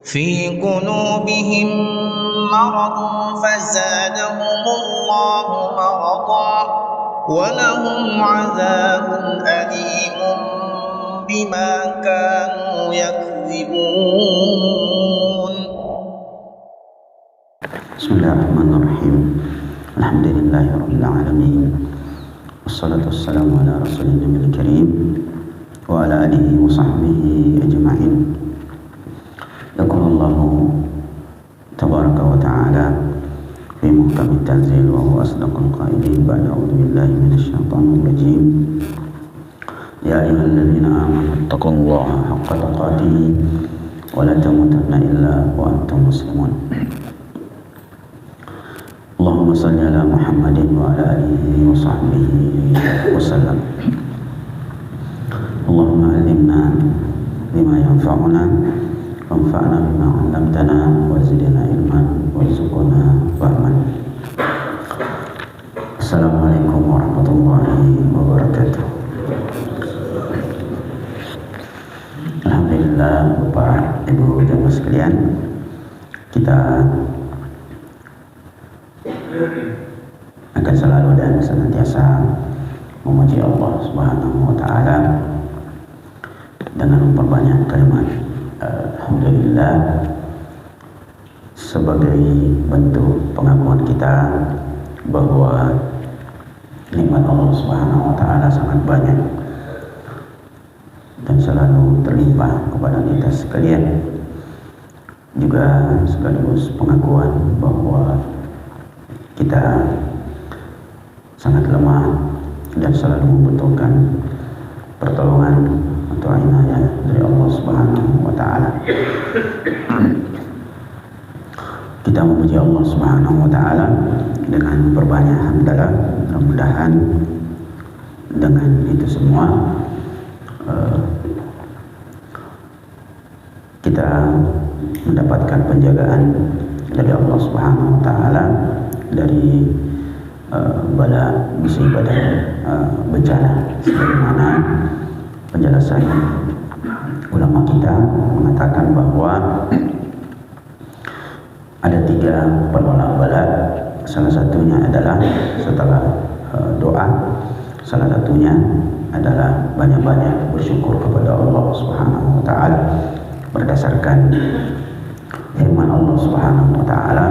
في قلوبهم مرض فزادهم الله مرضا ولهم عذاب أليم بما كانوا يكذبون. بسم الله الرحمن الرحيم. الحمد لله رب العالمين، والصلاة والسلام على رسول النبي الكريم وعلى آله وصحبه أجمعين. يقول الله تبارك وتعالى في محكم التنزيل وهو أصدق القائلين بعد أعوذ بالله من الشيطان الرجيم: يا أيها الذين آمنوا اتقوا الله حق تقاته ولا تموتن إلا وأنتم مسلمون. اللهم صل على محمد وعلى آله وصحبه وسلم. اللهم علمنا بما ينفعنا وانفعنا بما علمتنا وزدنا علما وارزقنا فهما. Assalamualaikum warahmatullahi wabarakatuh. Alhamdulillah, Bapak, Ibu, dan sekalian, kita akan selalu dan senantiasa memuji Allah Subhanahu wa Ta'ala dengan memperbanyak kalimat Alhamdulillah sebagai bentuk pengakuan kita bahwa nikmat Allah Subhanahu wa Ta'ala sangat banyak dan selalu terlimpah kepada kita sekalian. Juga sekaligus pengakuan bahwa kita sangat lemah dan selalu membutuhkan pertolongan atau inayah dari Allah Subhanahu wa Ta'ala. Kita memuji Allah Subhanahu wa Ta'ala dengan berbanyak hamdalah. Mudah-mudahan dengan itu semua kita mendapatkan penjagaan dari Allah Subhanahu wa Ta'ala dari bala musibah dan bencana, sebagaimana penjelasan ulama kita mengatakan bahwa ada 3 penolak bala. Salah satunya adalah setelah doa, salah satunya adalah banyak-banyak bersyukur kepada Allah Subhanahu wa Ta'ala berdasarkan firman Allah Subhanahu wa Ta'ala,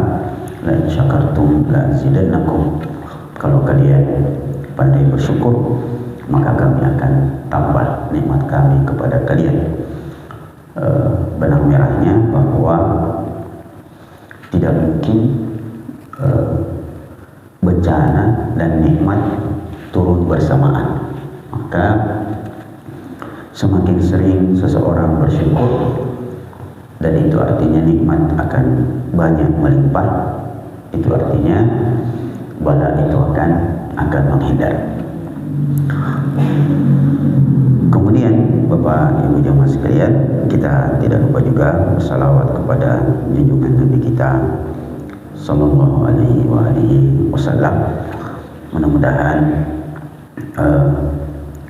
la in syakartum la azidannakum. Kalau kalian pandai bersyukur, maka kami akan tambah nikmat kami kepada kalian. Benang merahnya bahwa tidak mungkin bencana dan nikmat turun bersamaan. Maka semakin sering seseorang bersyukur, dan itu artinya nikmat akan banyak melimpah, itu artinya bala itu akan menghindar. Kemudian Bapak Ibu jamaah sekalian, kita tidak lupa juga bersalawat kepada junjungan Nabi kita sallallahu alaihi wasallam. Mudah-mudahan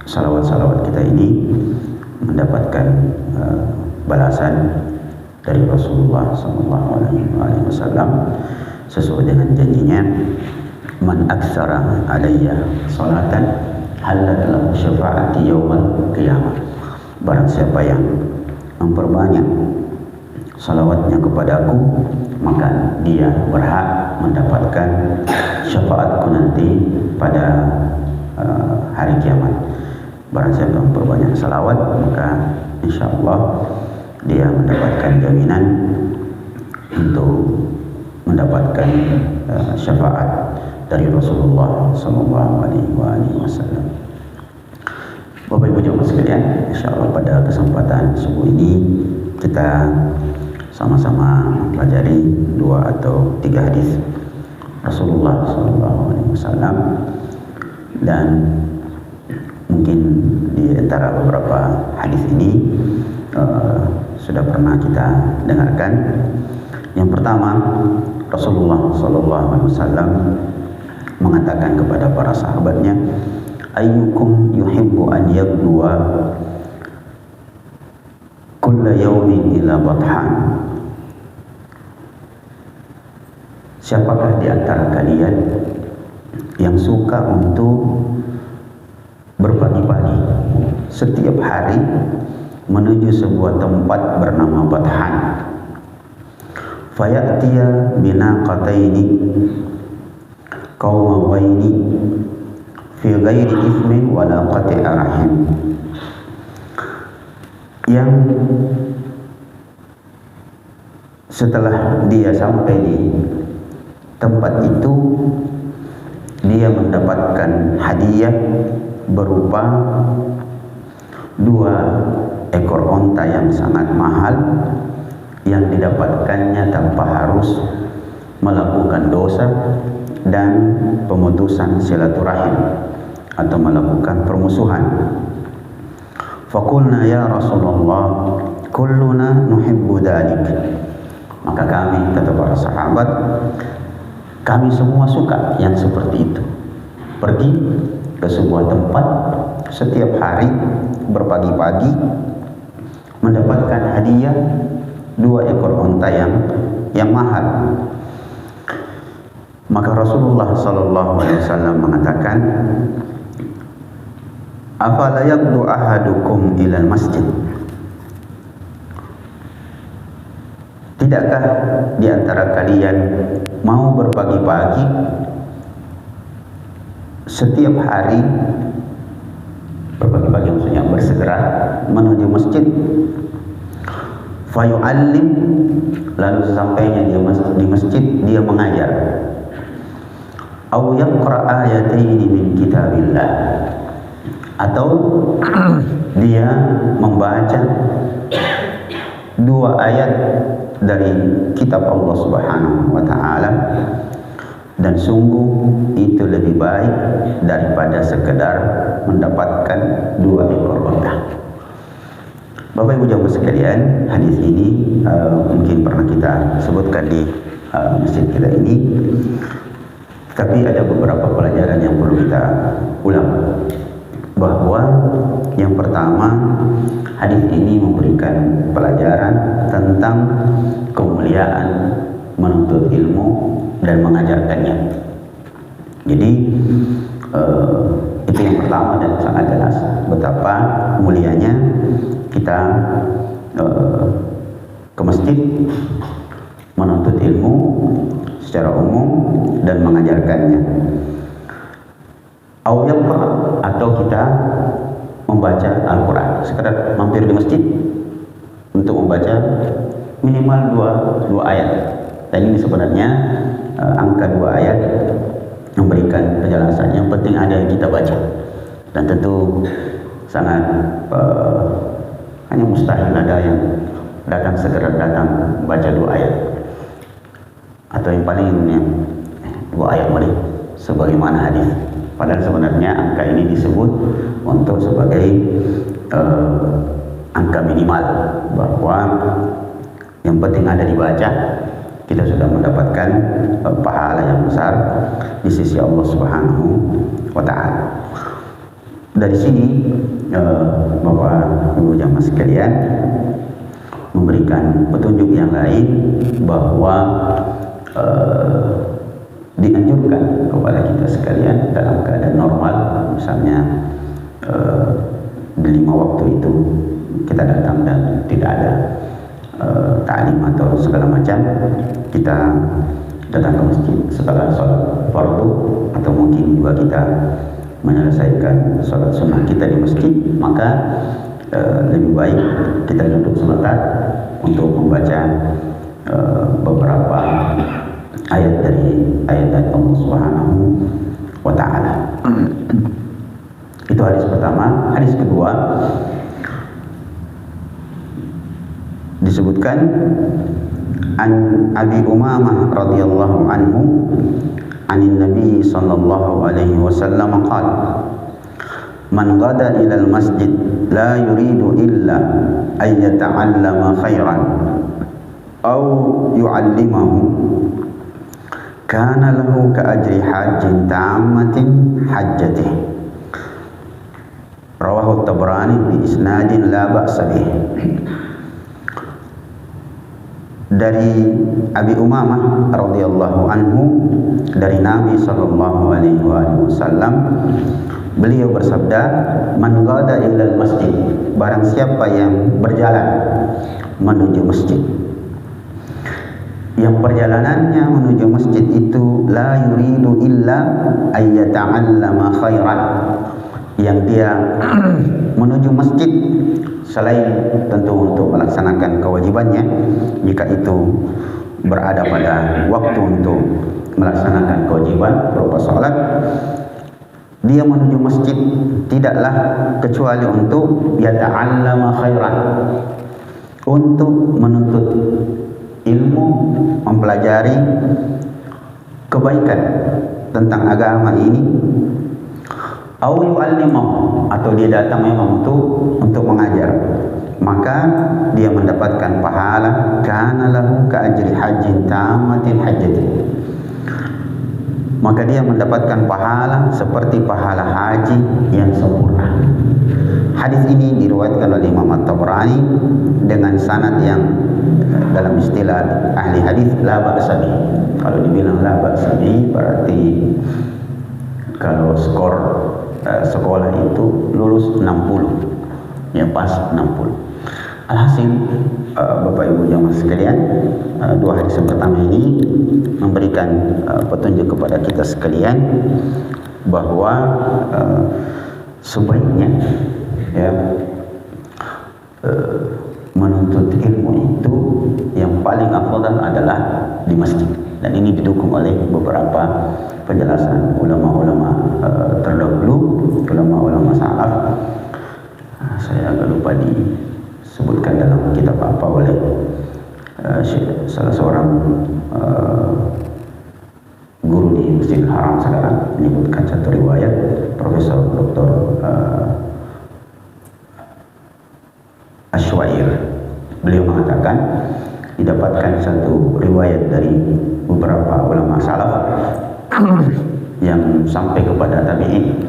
salawat-salawat kita ini mendapatkan balasan dari Rasulullah sallallahu alaihi wasallam sesuai dengan janjinya, man aktsara alayya salatan halat lahu syafaati yaumal qiyamah. Barang siapa yang memperbanyak salawatnya kepadaku, maka dia berhak mendapatkan syafaatku nanti pada hari kiamat. Barang siapa memperbanyak salawat, maka insyaallah dia mendapatkan jaminan untuk mendapatkan syafaat dari Rasulullah sallallahu alaihi wasallam. Bapak Ibu jemaah sekalian, insyaallah pada kesempatan subuh ini kita sama-sama pelajari 2 atau 3 hadis Rasulullah sallallahu alaihi wasallam, dan mungkin di antara beberapa hadis ini sudah pernah kita dengarkan. Yang pertama, Rasulullah sallallahu alaihi wasallam mengatakan kepada para sahabatnya, ayyukum yuhibbu an yabluwa kulla yawmin ila bathan siapakah di antara kalian yang suka untuk berpagi-pagi setiap hari menuju sebuah tempat bernama Bathan, fayatiya binaqataini qaumawaini fi ghairi ithmin wala qati'a rahim, yang setelah dia sampai di tempat itu dia mendapatkan hadiah berupa 2 ekor onta yang sangat mahal yang didapatkannya tanpa harus melakukan dosa dan pemutusan silaturahim atau melakukan permusuhan. Faqulna ya Rasulullah kulluna nuhibbu dzalik. Maka kami, kata para sahabat, kami semua suka yang seperti itu. Pergi ke sebuah tempat setiap hari berpagi-pagi mendapatkan hadiah 2 ekor unta yang mahal. Maka Rasulullah sallallahu alaihi wasallam mengatakan, afala yaqdu ahadukum ilal masjid, tidakkah di antara kalian mau berpagi-pagi setiap hari, berpagi-pagi maksudnya bersegera menuju masjid, fayu'allim, lalu sesampainya dia di masjid dia mengajar, au yaqra ayataini min kitabillah, atau dia membaca 2 ayat dari kitab Allah Subhanahu wa taala, dan sungguh itu lebih baik daripada sekedar mendapatkan 2 ekor unta. Bapak Ibu jamaah sekalian, hadis ini mungkin pernah kita sebutkan di masjid kita ini, tapi ada beberapa pelajaran yang perlu kita ulang. Bahwa yang pertama, hadis ini memberikan pelajaran tentang kemuliaan menuntut ilmu dan mengajarkannya. Jadi itu yang pertama, dan sangat jelas betapa mulianya kita ke masjid menuntut ilmu secara umum dan mengajarkannya. Atau kita membaca Al-Quran, sekedar mampir di masjid untuk membaca minimal 2 ayat. Dan ini sebenarnya angka 2 ayat memberikan penjelasan. Yang penting ada yang kita baca, dan tentu sangat hanya mustahil ada yang datang sekedar datang baca 2 ayat, atau yang paling 2 ayat boleh sebagaimana hadis. Padahal sebenarnya angka ini disebut untuk sebagai angka minimal, bahwa yang penting ada dibaca, kita sudah mendapatkan pahala yang besar di sisi Allah Subhanahu wa taala. Dari sini Bapak Ibu jamaah sekalian memberikan petunjuk yang lain, bahwa dianjurkan kepada kita sekalian dalam keadaan normal, misalnya di 5 waktu itu kita datang dan tidak ada ta'lim atau segala macam, kita datang ke masjid setelah sholat fardu, atau mungkin juga kita menyelesaikan sholat sunnah kita di masjid, maka lebih baik kita duduk sebentar untuk membaca beberapa ayat dari ayat-ayat Allah Subhanahu wa taala. Itu hadis pertama. Hadis kedua disebutkan an Abi Umamah radhiyallahu anhu anin Nabi sallallahu alaihi wasallam qala man ghada ila al-masjid la yuridu illa ay yata'allama khairan aw yu'allimahu kana lahu ka ajri hajjin ta'ammatin hajjatih. Rawahu Tabrani bi isnadin la ba'sa bih. dari Abi Umamah radhiyallahu anhu dari Nabi sallallahu alaihi wasallam, beliau bersabda, man ghada ilal masjid, barang siapa yang berjalan menuju masjid, yang perjalanannya menuju masjid itu la yuridu illa ayyata'allama khairan, yang dia menuju masjid selain tentu untuk melaksanakan kewajibannya, jika itu berada pada waktu untuk melaksanakan kewajiban berupa salat, dia menuju masjid tidaklah kecuali untuk yata'allama khairan, untuk menuntut ilmu, mempelajari kebaikan tentang agama ini, au yu'allimahu, atau dia datang memang untuk mengajar, maka dia mendapatkan pahala kana lahu ka ajri hajjin tamatin hajjatin, maka dia mendapatkan pahala seperti pahala haji yang sempurna. Hadis ini diriwayatkan oleh Imam At-Tabrani dengan sanad yang dalam istilah ahli hadis la ba'sa bih. Kalau dibilang la ba'sa bih berarti kalau skor sekolah itu lulus 60, ya pas 60. Alhasil Bapak Ibu jamaah sekalian, dua hadis yang pertama ini memberikan petunjuk kepada kita sekalian bahwa sebaiknya ya menuntut ilmu itu yang paling afdal adalah di masjid, dan ini didukung oleh beberapa penjelasan ulama-ulama terdahulu, ulama-ulama salaf. Saya agak lupa disebutkan dalam kitab apa oleh salah seorang guru di Masjidil Haram sekarang, menyebutkan satu riwayat Profesor Dr. Asywair. Beliau mengatakan didapatkan satu riwayat dari beberapa ulama salaf yang sampai kepada tabi'in,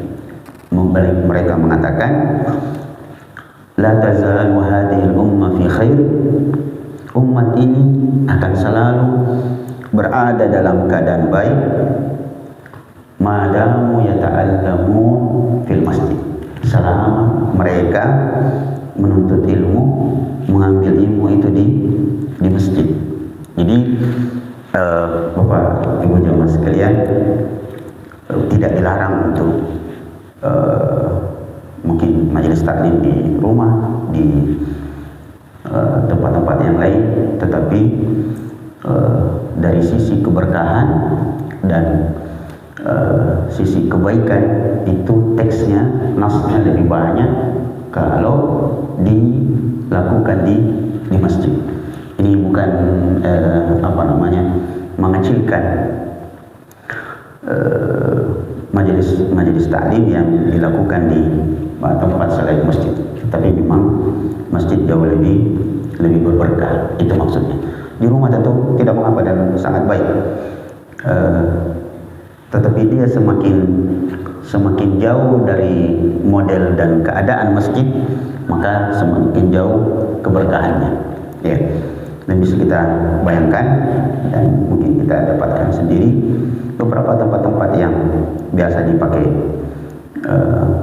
mereka mengatakan la tazalu hadhil ummah fi khair, umat ini akan selalu berada dalam keadaan baik madamu yata'allamu fil masjid, selama mereka menuntut ilmu, mengambil ilmu itu di masjid. Jadi Bapak Ibu jamaah sekalian, tidak dilarang untuk mungkin majelis taklim di rumah, di tempat-tempat yang lain, tetapi dari sisi keberkahan dan sisi kebaikan itu teksnya, nasnya lebih banyak kalau dilakukan di masjid. Ini bukan mengecilkan majelis taklim yang dilakukan di tempat selain masjid, tapi memang masjid jauh lebih berberkah, itu maksudnya. Di rumah tentu tidak mengapa dan sangat baik, tetapi dia semakin jauh dari model dan keadaan masjid, maka semakin jauh keberkahannya, ya. Dan bisa kita bayangkan dan mungkin kita dapatkan sendiri beberapa tempat-tempat yang biasa dipakai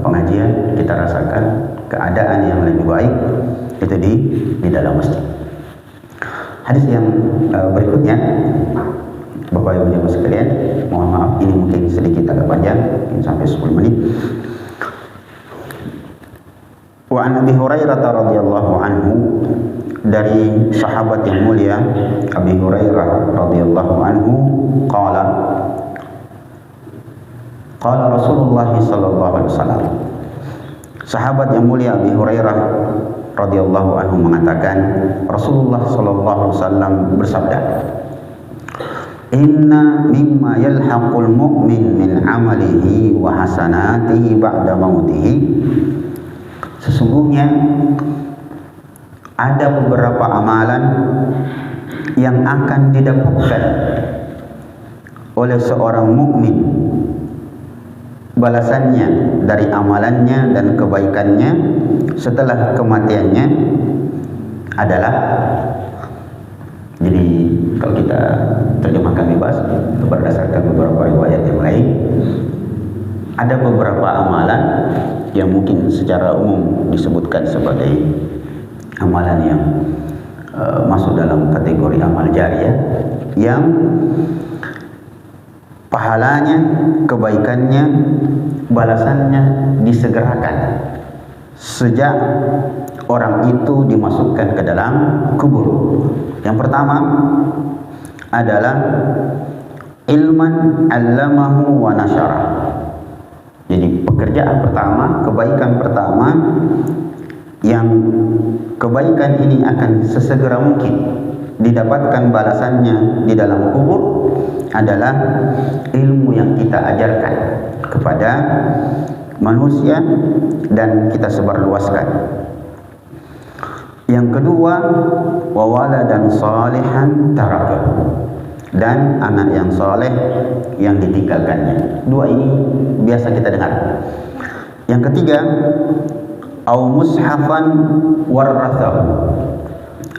pengajian, kita rasakan keadaan yang lebih baik itu di dalam masjid. Hadis yang berikutnya, Bapak Ibu jemaah sekalian, mohon maaf ini mungkin sedikit agak panjang, mungkin sampai 10 menit. Wa an Abi Hurairah radhiyallahu anhu, dari sahabat yang mulia Abi Hurairah radhiyallahu anhu, qala Rasulullah sallallahu alaihi wasallam. Sahabat yang mulia Abi Hurairah radhiyallahu anhu mengatakan, Rasulullah sallallahu alaihi wasallam bersabda, inna mimma yalhaqul mu'min min amalihi wa hasanatihi ba'da mautihi, sesungguhnya ada beberapa amalan yang akan didapatkan oleh seorang mukmin, balasannya dari amalannya dan kebaikannya setelah kematiannya adalah Jadi kalau kita terjemahkan bebas berdasarkan beberapa riwayat yang lain, ada beberapa amalan yang mungkin secara umum disebutkan sebagai amalan yang masuk dalam kategori amal jariyah, yang pahalanya, kebaikannya, balasannya disegerakan sejak orang itu dimasukkan ke dalam kubur. Yang pertama adalah ilman 'allamahu wa nasyara. Jadi pekerjaan pertama, kebaikan pertama, yang kebaikan ini akan sesegera mungkin didapatkan balasannya di dalam kubur adalah ilmu yang kita ajarkan kepada manusia dan kita sebarluaskan. Yang kedua, wa waladan salihan taraka, dan anak yang soleh yang ditinggalkannya. Dua ini biasa kita dengar. Yang ketiga, au mushafan warathahu,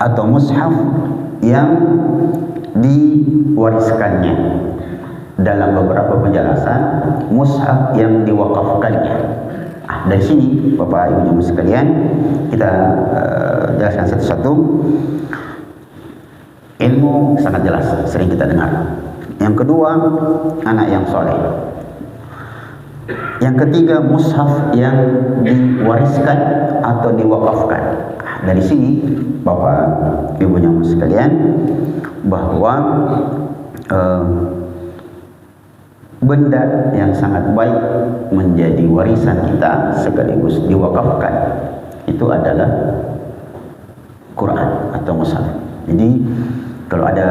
atau mushaf yang diwariskannya. Dalam beberapa penjelasan, mushaf yang diwakafkannya. Dari sini Bapak Ibu sekalian, kita jelaskan satu-satu. Ilmu sangat jelas, sering kita dengar. Yang kedua, anak yang soleh. Yang ketiga, mushaf yang diwariskan atau diwakafkan. Dari sini Bapak Ibu sekalian, bahwa benda yang sangat baik menjadi warisan kita sekaligus diwakafkan itu adalah Quran atau mushaf. Jadi kalau ada,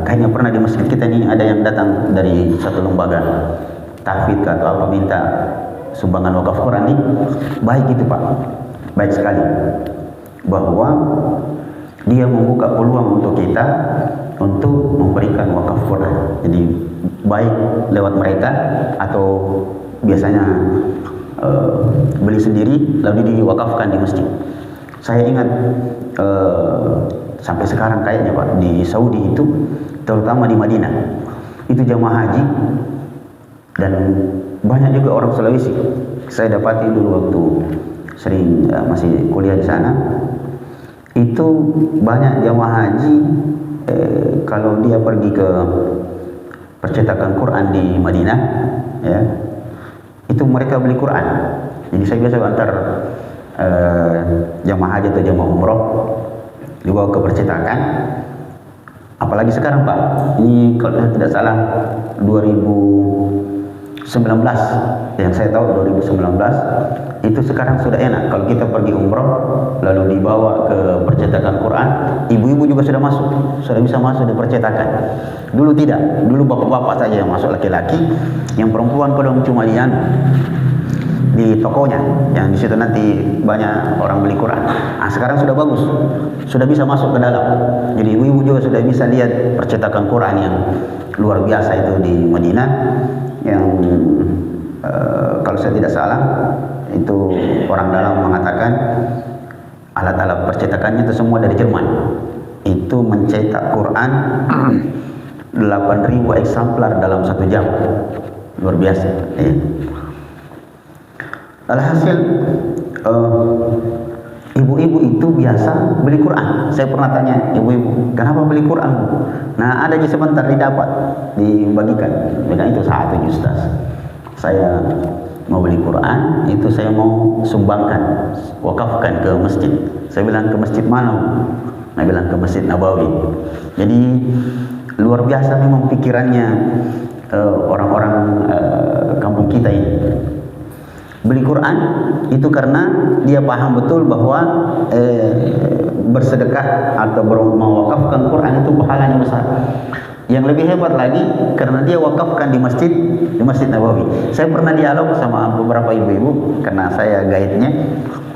kayaknya pernah di masjid kita nih ada yang datang dari satu lembaga tahfidz atau apa, minta sumbangan wakaf Quran nih, baik itu Pak, baik sekali, bahwa dia membuka peluang untuk kita untuk memberikan wakaf Quran. Jadi baik lewat mereka atau biasanya beli sendiri lalu diwakafkan di masjid. Saya ingat sampai sekarang kayaknya Pak, di Saudi itu, terutama di Madinah, itu jamaah haji dan banyak juga orang Sulawesi. Saya dapati dulu waktu sering masih kuliah di sana, itu banyak jamaah haji kalau dia pergi ke percetakan Quran di Madinah, ya, itu mereka beli Quran. Jadi saya biasa antar jamaah haji atau jamaah umroh dibawa ke percetakan. Apalagi sekarang Pak, ini kalau tidak salah 2019, yang saya tahu 2019 itu sekarang sudah enak. Kalau kita pergi umroh lalu dibawa ke percetakan Quran, ibu-ibu juga sudah masuk, sudah bisa masuk di percetakan. Dulu tidak, dulu bapak-bapak saja yang masuk, laki-laki, yang perempuan kadang cuma di tokonya, yang di situ nanti banyak orang beli Quran. Nah, sekarang sudah bagus, sudah bisa masuk ke dalam. Jadi ibu-ibu juga sudah bisa lihat percetakan Quran yang luar biasa itu di Madinah, yang kalau saya tidak salah itu orang dalam mengatakan alat-alat percetakannya itu semua dari Jerman. Itu mencetak Quran 8.000 eksemplar dalam 1 jam, luar biasa. Alhasil ibu-ibu itu biasa beli Quran. Saya pernah tanya ibu-ibu, kenapa beli Quran? Nah, ada aja sebentar didapat, dibagikan. Bilang itu 1 Ustaz, saya mau beli Quran, itu saya mau sumbangkan, wakafkan ke masjid. Saya bilang, ke masjid mana? Nah, bilang ke Masjid Nabawi. Jadi luar biasa memang pikirannya orang-orang kampung kita ini. Beli Quran itu karena dia paham betul bahwa bersedekah atau mewakafkan Quran itu pahalanya besar. Yang lebih hebat lagi karena dia wakafkan di Masjid Nabawi. Saya pernah dialog sama beberapa ibu-ibu karena saya guide-nya.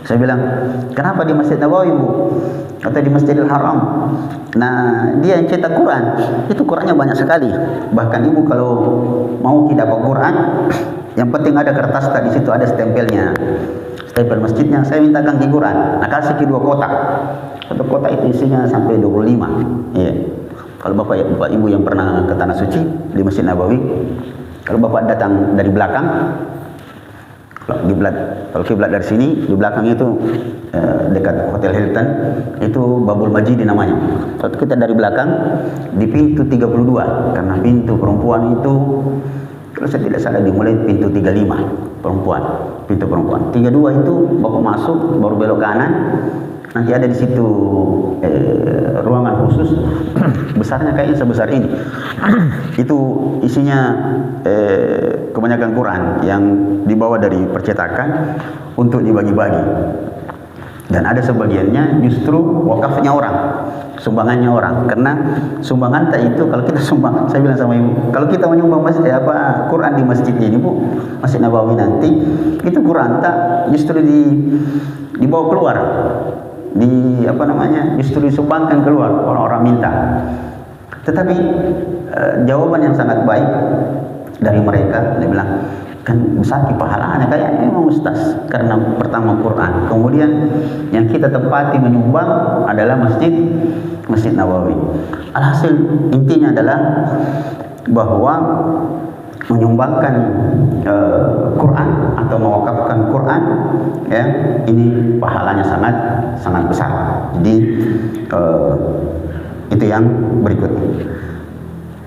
Saya bilang, kenapa di Masjid Nabawi Bu? Atau di Masjidil Haram? Nah, dia yang cetak Quran, itu Qurannya banyak sekali. Bahkan ibu kalau mau tidak dapat Quran, yang penting ada kertas tadi, situ ada stempelnya, stempel masjidnya. Saya mintakan Quran, nah kasih ke 2 kotak. 1 kotak itu isinya sampai 25. Iya. Kalau Bapak Ibu yang pernah ke Tanah Suci di Masjid Nabawi, kalau Bapak datang dari belakang, kalau kiblat dari sini, di belakang itu dekat Hotel Hilton, itu Babul Majid namanya. Kalau kita dari belakang di pintu 32, karena pintu perempuan itu kalau saya tidak salah dimulai pintu 35 perempuan, pintu perempuan. 32 itu Bapak masuk baru belok kanan, nanti ada di situ ruangan khusus besarnya kayaknya sebesar ini. Itu isinya kebanyakan Quran yang dibawa dari percetakan untuk dibagi-bagi. Dan ada sebagiannya justru wakafnya orang, sumbangannya orang. Karena sumbangan itu kalau kita sumbang, saya bilang sama ibu, kalau kita menyumbang Quran di masjid ini Bu, Masjid Nabawi nanti, itu Quran tak justru dibawa keluar, justru disumbangkan keluar, orang-orang minta. Tetapi jawaban yang sangat baik dari mereka, dia bilang, kan besar pahalanya kayaknya memang Ustaz, karena pertama Quran, kemudian yang kita tempati menyumbang adalah Masjid Nabawi. Alhasil intinya adalah bahwa menyumbangkan Quran atau mewakafkan Quran, ya, ini pahalanya sangat besar. Jadi itu yang berikutnya.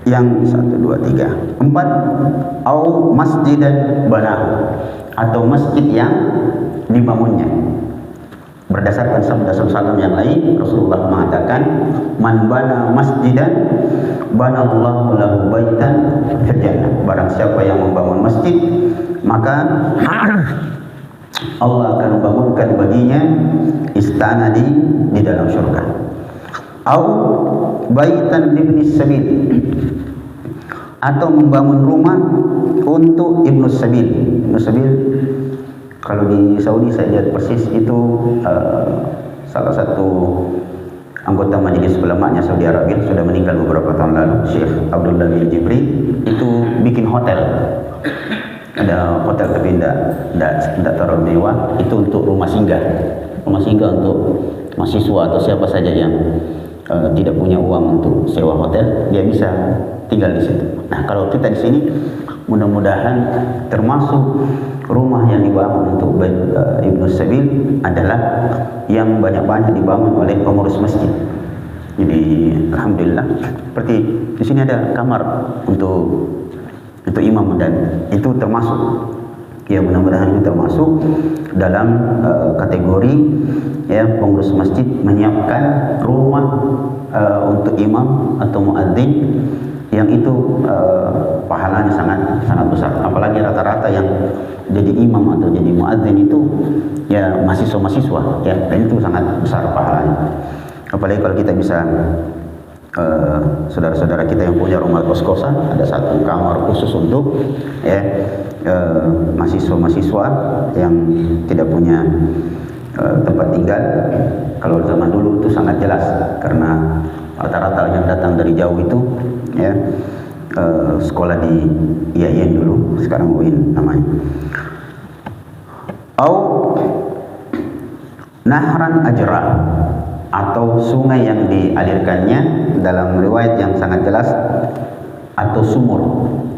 Yang 1, 2, 3, 4, au masjidan banahu, atau masjid yang dibangunnya. Berdasarkan sabda Rasulullah yang lain, Rasulullah mengatakan, man bana masjidan banallahu lahu baitan fil jannah. Barang siapa yang membangun masjid, maka Allah akan membangunkan baginya istana di dalam surga. Au baitan libnis sabil, atau membangun rumah untuk Ibnu Sabil. Ibnu Sabil kalau di Saudi saya lihat persis itu salah satu anggota majelis ulamanya Saudi Arabia, sudah meninggal beberapa tahun lalu, Syekh Abdullah bin Jibril. Itu bikin hotel, ada hotel tapi tidak terlalu mewah, itu untuk rumah singgah untuk mahasiswa atau siapa saja yang tidak punya uang untuk sewa hotel, dia bisa tinggal di situ. Nah, kalau kita di sini mudah-mudahan termasuk rumah yang dibangun untuk Ibnu Sabil adalah yang banyak-banyak dibangun oleh pengurus masjid. Jadi alhamdulillah, seperti di sini ada kamar untuk imam, dan itu termasuk, ya, mudah-mudahan itu termasuk dalam kategori, ya, pengurus masjid menyiapkan rumah untuk imam atau muadzin, yang itu pahalanya sangat besar. Apalagi rata-rata yang jadi imam atau jadi muadzin itu ya mahasiswa, ya, dan itu sangat besar pahalanya. Apalagi kalau kita bisa saudara-saudara kita yang punya rumah kos-kosan, ada satu kamar khusus untuk, ya, mahasiswa yang tidak punya tempat tinggal. Kalau zaman dulu itu sangat jelas, karena rata-rata yang datang dari jauh itu, ya, sekolah di IAIN dulu, sekarang UIN namanya. Au nahran ajra, atau sungai yang dialirkannya, dalam riwayat yang sangat jelas, atau sumur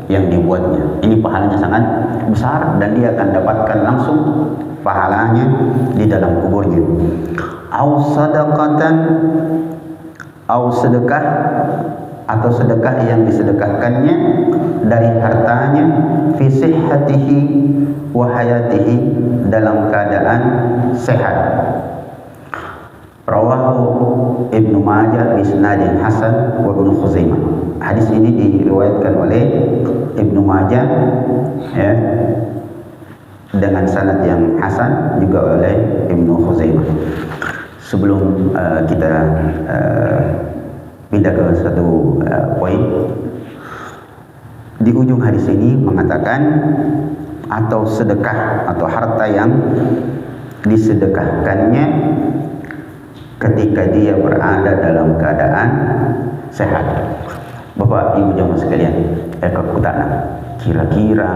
yang dibuatnya. Ini pahalanya sangat besar, dan dia akan dapatkan langsung pahalanya di dalam kuburnya. Au sadaqatan, au sedekah, atau sedekah yang disedekahkannya dari hartanya, fi sihhatihi wa hayatihi, dalam keadaan sehat. Rawahu Ibnu Majah bi isnadin hasan wa Ibnu Khuzaimah. Hadis ini diriwayatkan oleh Ibnu Majah, ya, dengan sanad yang hasan, juga oleh Ibnu Khuzaimah. Sebelum kita pindah ke satu poin, di ujung hadis ini mengatakan atau sedekah atau harta yang disedekahkannya ketika dia berada dalam keadaan sehat. Bapak Ibu jamaah sekalian, kira-kira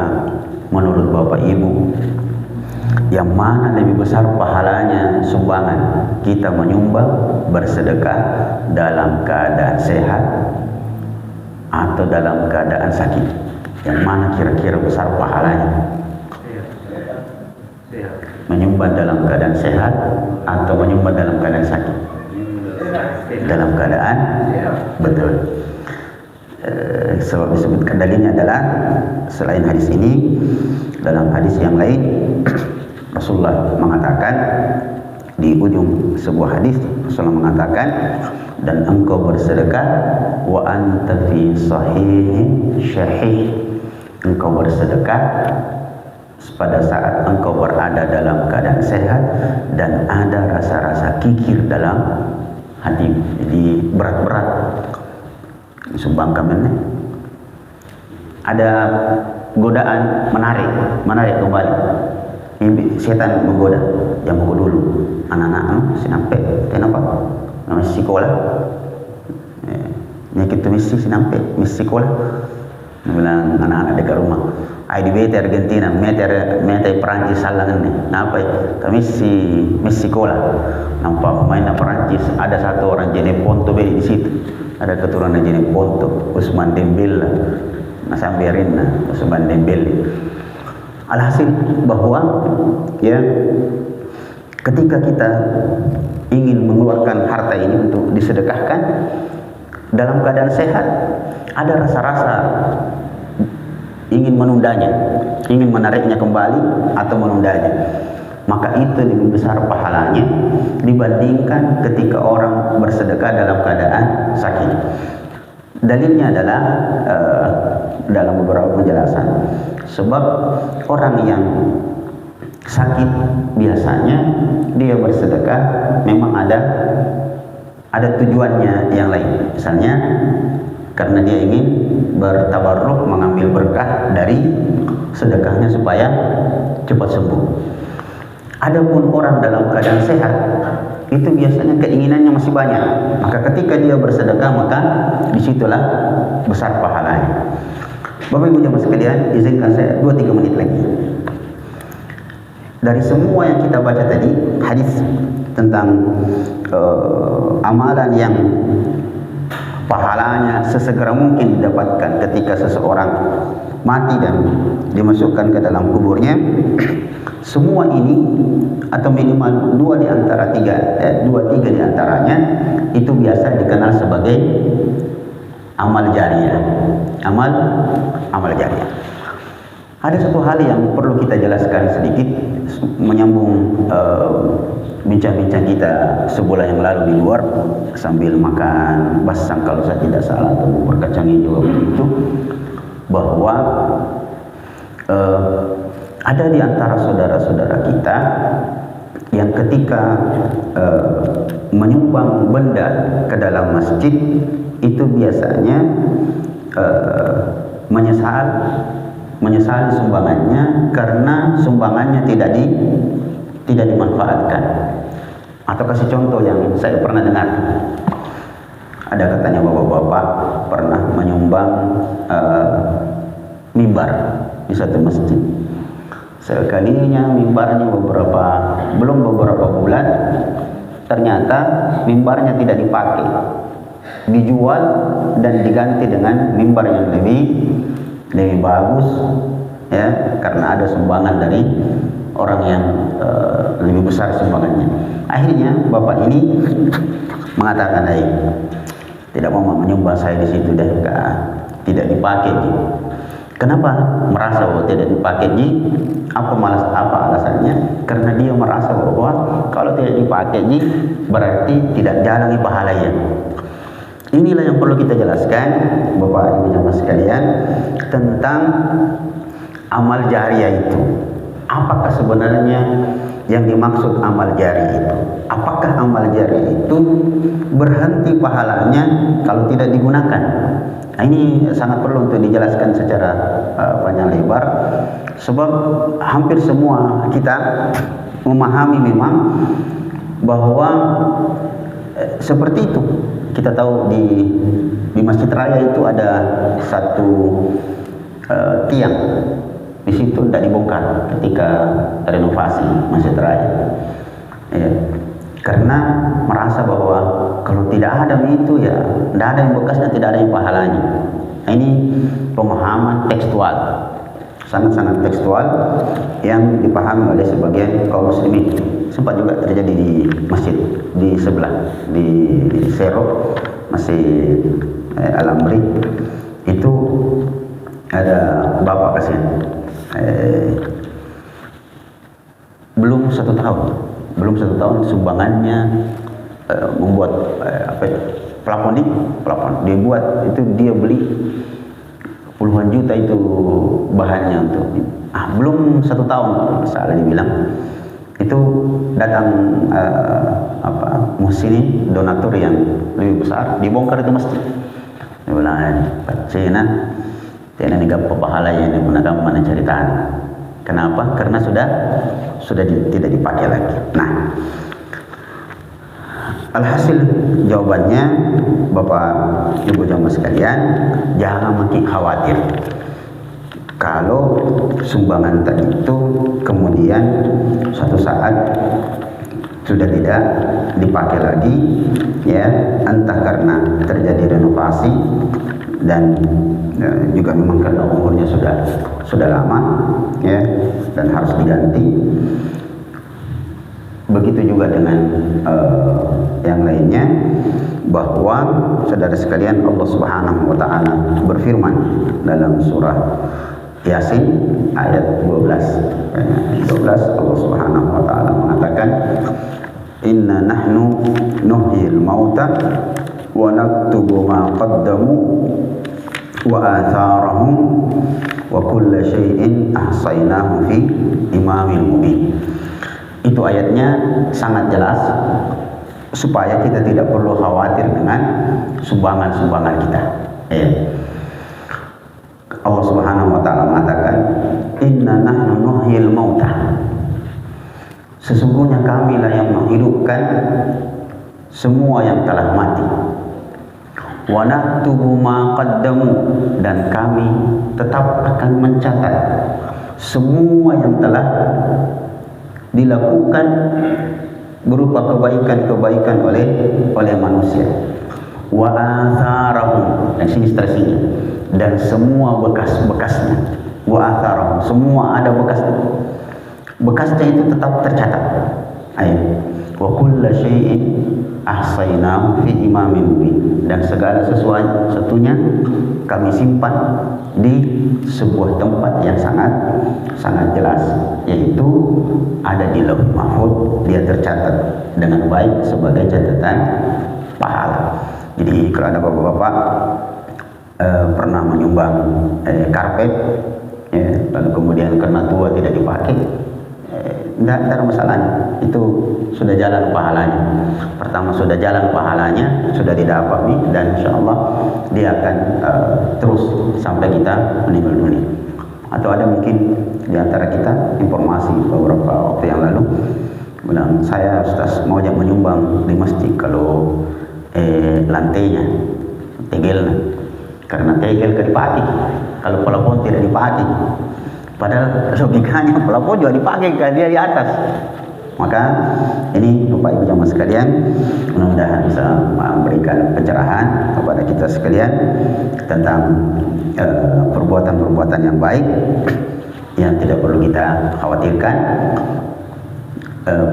menurut Bapak Ibu, yang mana lebih besar pahalanya sumbangan kita menyumbang, bersedekah dalam keadaan sehat, atau dalam keadaan sakit? Yang mana kira-kira besar pahalanya? Menyumbang dalam keadaan sehat atau menyumbang dalam keadaan sakit? Dalam keadaan betul. Sebab disebutkan dalilnya adalah selain hadis ini, dalam hadis yang lain Rasulullah mengatakan, di ujung sebuah hadis Rasulullah mengatakan, dan engkau bersedekah wa anta fi sahih syahih, engkau bersedekah pada saat engkau berada dalam keadaan sehat dan ada rasa-rasa kikir dalam hati. Jadi berat-berat sumbangkan ini. Ada godaan menarik kembali. Ini setan menggoda, yang mau dulu anak-anak sinampe, kenapa? Masih sekolah. Ini kita mesti sinampe, mesti sekolah. Bilang anak-anak dekat rumah. Ai di bete Argentina, mete Perancis salangan nih. Kenapa? Kami mesti sekolah. Nampak pemain Perancis, ada satu orang jenis Ponto di situ. Ada keturunan jenis Ponto, Usman Dembele, Nasamberin, Usman Dembele. Alhasil bahwa ya ketika kita ingin mengeluarkan harta ini untuk disedekahkan dalam keadaan sehat, ada rasa-rasa ingin menundanya, ingin menariknya kembali atau menundanya, maka itu lebih besar pahalanya dibandingkan ketika orang bersedekah dalam keadaan sakit. Dalilnya adalah dalam beberapa penjelasan, sebab orang yang sakit biasanya dia bersedekah memang ada tujuannya yang lain. Misalnya karena dia ingin bertabarruk, mengambil berkah dari sedekahnya supaya cepat sembuh. Adapun orang dalam keadaan sehat, itu biasanya keinginannya masih banyak. Maka ketika dia bersedekah, maka disitulah besar pahalanya. Bapak Ibu jemaah sekalian, izinkan saya 2-3 menit lagi. Dari semua yang kita baca tadi, hadis tentang amalan yang pahalanya sesegera mungkin didapatkan ketika seseorang mati dan dimasukkan ke dalam kuburnya, semua ini atau minimal 2 di antara 3 di antaranya itu biasa dikenal sebagai amal jariyah. Amal jariyah. Ada satu hal yang perlu kita jelaskan sedikit, menyambung bincang-bincang kita sebulan yang lalu di luar sambil makan basang kalau saya tidak salah, atau bubur kacang hijau begitu, bahwa ada di antara saudara-saudara kita yang ketika menyumbang benda ke dalam masjid itu biasanya menyesali sumbangannya karena sumbangannya tidak dimanfaatkan. Atau kasih contoh yang saya pernah dengar, ada katanya bapak-bapak pernah menyumbang mimbar di satu masjid. Sekalinya mimbarnya belum beberapa bulan, ternyata mimbarnya tidak dipakai, dijual dan diganti dengan mimbar yang lebih bagus, ya, karena ada sumbangan dari orang yang lebih besar sumbangannya. Akhirnya bapak ini mengatakan, tidak mau menyumbang saya di situ deh, tidak dipakai. Kenapa merasa bahwa tidak dipakai? Apa alasannya? Karena dia merasa bahwa kalau tidak dipakai berarti tidak jalani pahalanya. Inilah yang perlu kita jelaskan, Bapak Ibu jemaah sekalian, tentang amal jariyah itu. Apakah sebenarnya yang dimaksud amal jariyah itu? Apakah amal jariyah itu berhenti pahalanya kalau tidak digunakan? Nah, ini sangat perlu untuk dijelaskan secara panjang lebar, sebab hampir semua kita memahami memang bahwa seperti itu. Kita tahu di Masjid Raya itu ada satu tiang, di situ tidak dibongkar ketika renovasi Masjid Raya, ya, karena merasa bahwa kalau tidak ada itu ya tidak ada yang bekas dan tidak ada yang pahalanya. Nah, Ini pemahaman tekstual, sangat-sangat tekstual yang dipahami oleh sebagian kaum muslimin. Sempat juga terjadi di masjid di sebelah, di Sero, Masjid Al-Amri. Itu ada bapak kasihan, belum satu tahun sumbangannya membuat plafon dibuat, itu dia beli puluhan juta itu bahannya untuk belum 1 tahun kalau misalnya dibilang. Itu datang muhsinin, donatur yang lebih besar, dibongkar itu masjid. Dia bilang, Cina ini gak pahala yang digunakan mana ceritaan. Kenapa? Karena sudah tidak dipakai lagi. Nah, alhasil jawabannya, Bapak Ibu jamaah sekalian, jangan makin khawatir kalau sumbangan tadi itu kemudian suatu saat sudah tidak dipakai lagi, ya, entah karena terjadi renovasi dan juga memang karena umurnya sudah lama, ya, dan harus diganti. Begitu juga dengan yang lainnya, bahwa saudara sekalian, Allah Subhanahu wa taala berfirman dalam surah Yasin ayat 12. Allah Subhanahu wa taala mengatakan, "Inna nahnu nuhyil mauta wa naktubu ma qaddamu wa atharahum wa kulla syai'in ahsaynahu fi imamin mubin." Itu ayatnya sangat jelas supaya kita tidak perlu khawatir dengan sumbangan-sumbangan kita. Allah Subhanahu wa taala mengatakan, "Inna nahnu nuhyil mauta." Sesungguhnya kamilah yang menghidupkan semua yang telah mati. Wa naktubu ma qaddamu, dan kami tetap akan mencatat semua yang telah dilakukan berupa kebaikan-kebaikan oleh manusia. Wa atharahum, dan sini stresinya, dan semua bekas-bekasnya. Wa atharahum, semua ada bekasnya itu tetap tercatat. Wa kulla syai'in ahsaynahu fi imamin mubin, dan segala sesuatunya kami simpan di sebuah tempat yang sangat jelas, yaitu ada di Lauh Mahfuz. Dia tercatat dengan baik sebagai catatan pahala. Jadi kalau ada bapak-bapak pernah menyumbang karpet, ya, lalu kemudian karena tua tidak dipakai, tidak ada masalahnya, itu sudah jalan pahalanya. Pertama sudah jalan pahalanya, sudah tidak apa-apa, dan insya Allah dia akan terus sampai kita meninggal dunia. Atau ada mungkin di antara kita informasi beberapa waktu yang lalu bilang, saya Ustaz mau menyumbang di masjid kalau lantainya tegel, karena tegel dipakai, kalau plafon tidak dipakai. Padahal logikanya plafon juga dipakai, kan dia di atas. Maka ini Bapak Ibu jamaah sekalian, mudah-mudahan bisa memberikan pencerahan kepada kita sekalian tentang perbuatan-perbuatan yang baik yang tidak perlu kita khawatirkan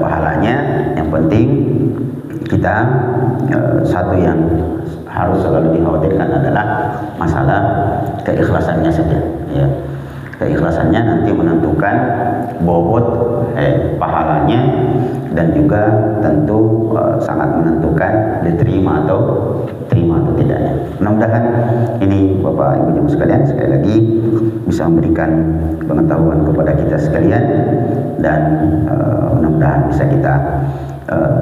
pahalanya. Yang penting kita satu yang harus selalu dikhawatirkan adalah masalah keikhlasannya saja, ya. Keikhlasannya nanti menentukan bobot pahalanya, dan juga tentu sangat menentukan diterima atau tidaknya. Mudah-mudahan ini Bapak Ibu jemaah sekalian sekali lagi bisa memberikan pengetahuan kepada kita sekalian, dan mudah-mudahan bisa kita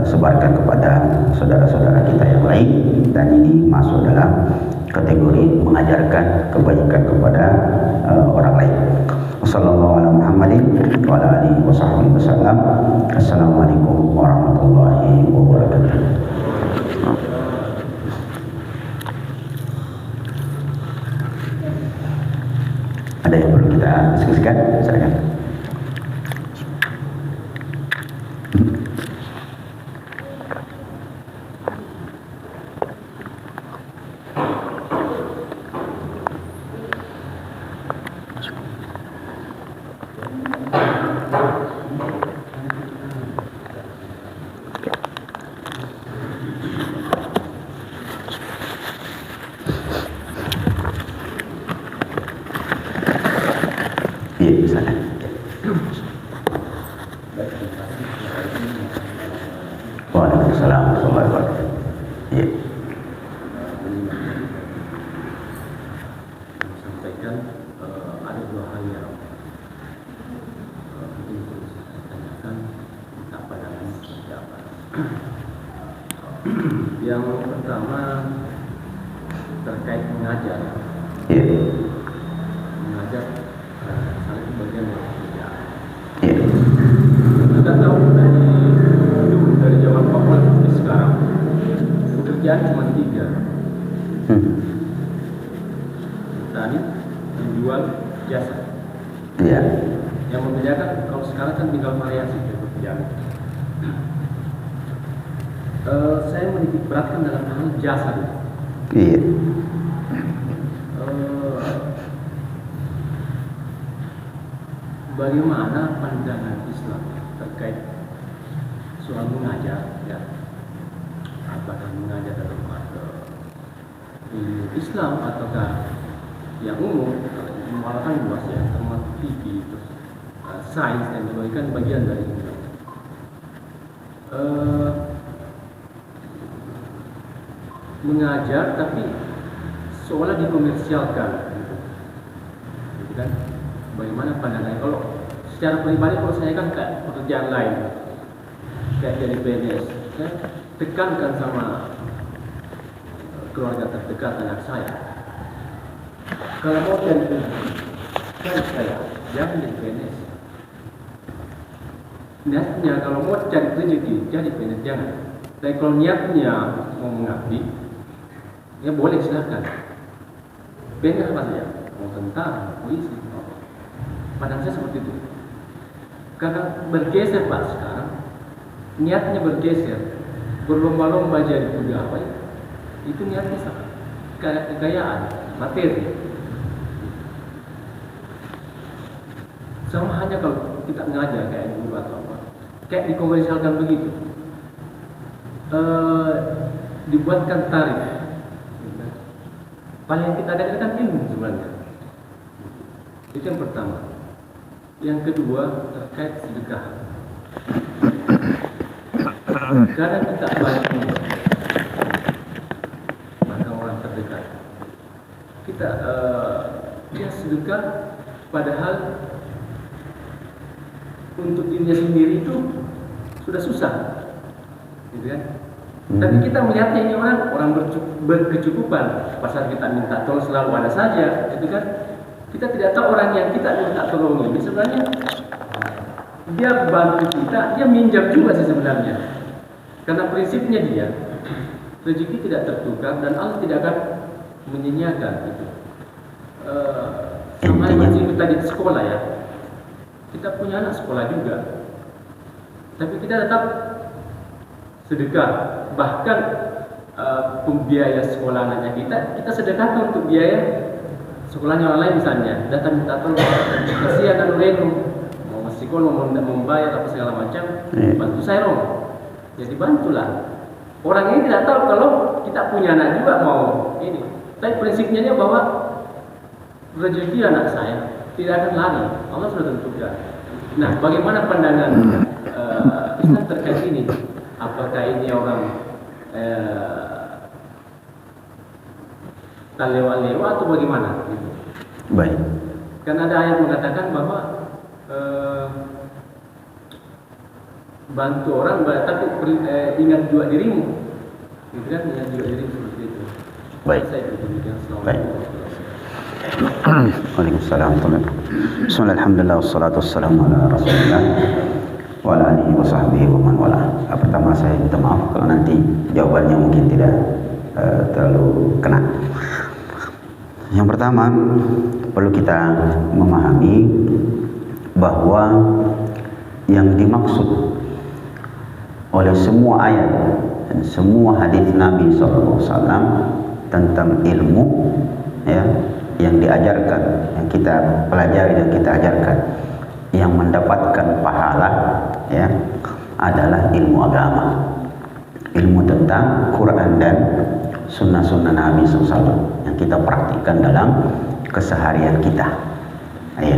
sebarkan kepada saudara-saudara kita yang lain, dan ini masuk dalam kategori mengajarkan kebaikan kepada orang lain. Wassalamualaikum warahmatullahi wabarakatuh. Ada yang perlu kita diskusikan? Silakan. Iya, misalnya. Waalaikumsalam warahmatullahi wabarakatuh. Iya. Sampaikan ada dua hal yang mungkin perlu saya tanyakan, minta pandangan seperti apa. Yang pertama terkait mengajar. Iya. Mengajar salah satu bagian dari pekerjaan. Iya. Kita tahu dari zaman Papua sampai sekarang pekerjaan cuma 3. Tani, menjual, jasa. Iya. Yang membedakan kalau sekarang kan tinggal variasi pekerjaan. Saya menitik beratkan dalam hal jasa. Iya. Bagaimana pandangan Islam terkait soal mengajar, ya? Apakah mengajar dalam Islam ataukah yang umum, menggunakan luas ya, termasuk fikih, sains dan sebagainya, bagian dari itu. Mengajar tapi seolah dikomersialkan, gitu kan? Bagaimana pandangannya? Kalau secara pribadi, kalau saya kan kayak pekerjaan lain, kayak jadi PNS, saya tekankan sama keluarga terdekat anak saya, kalau mau cari rezeki, kan saya jangan jadi PNS. Niatnya kalau mau cari rezeki, jadi PNS jangan. Tapi kalau niatnya mau mengabdi, ya boleh silakan. PNS apa saja, mau tentara, polisi. Padahal saya seperti itu. Karena bergeser Pak sekarang, niatnya bergeser, berlomba-lomba jadi pegawai, itu niatnya sama, kekayaan, materi. Sama hanya kalau kita ngajar kayak guru atau apa, kayak dikomersialkan begitu, dibuatkan tarif. Paling kita dapatkan ilmu sebenarnya. Itu yang pertama. Yang kedua terkait sedekah. Kadang kita bantu maka orang terdekat. Kita dia sedekah, padahal untuk dirinya sendiri itu sudah susah, gitu kan? Tapi kita melihatnya ini orang berkecukupan. Pasal kita minta tolong selalu ada saja, gitu kan? Kita tidak tahu orang yang kita minta tolong ini sebenarnya dia bantu kita, dia minjam juga sih sebenarnya. Karena prinsipnya dia rezeki tidak tertukar dan Allah tidak akan menyia-nyiakan gitu. Sama seperti tadi di sekolah ya. Kita punya anak sekolah juga. Tapi kita tetap sedekah. Bahkan pembiaya sekolah anaknya kita sedekahkan untuk biaya sekolahnya orang lain misalnya, datang minta tolong, kasihan kan Reno, mau sekolah, mau membayar apa segala macam, bantu saya dong. Jadi bantulah. Orang ini tidak tahu kalau kita punya anak juga mau ini. Tapi prinsipnya dia bahwa rezeki anak saya tidak akan lari, Allah sudah tentukan. Nah, bagaimana pandangan Islam terkait ini? Apakah ini orang tak lewat-lewat atau bagaimana? Gitu. Baik. Karena ada ayat mengatakan bahwa bantu orang, tapi ingat juga dirimu. Gitu kan, ingat juga dirimu seperti itu. Baik. Baik. Waalaikumsalam. Bismillah, alhamdulillah, wassalatu wassalamu ala rasulillah wa ala alihi wa sahbihi wa man wala. Pertama saya minta maaf kalau nanti jawabannya mungkin tidak terlalu kena. Yang pertama, perlu kita memahami bahwa yang dimaksud oleh semua ayat dan semua hadis Nabi SAW tentang ilmu ya, yang diajarkan, yang kita pelajari dan kita ajarkan, yang mendapatkan pahala ya, adalah ilmu agama, ilmu tentang Quran dan sunnah-sunnah Nabi SAW yang kita praktikkan dalam keseharian kita. Ya.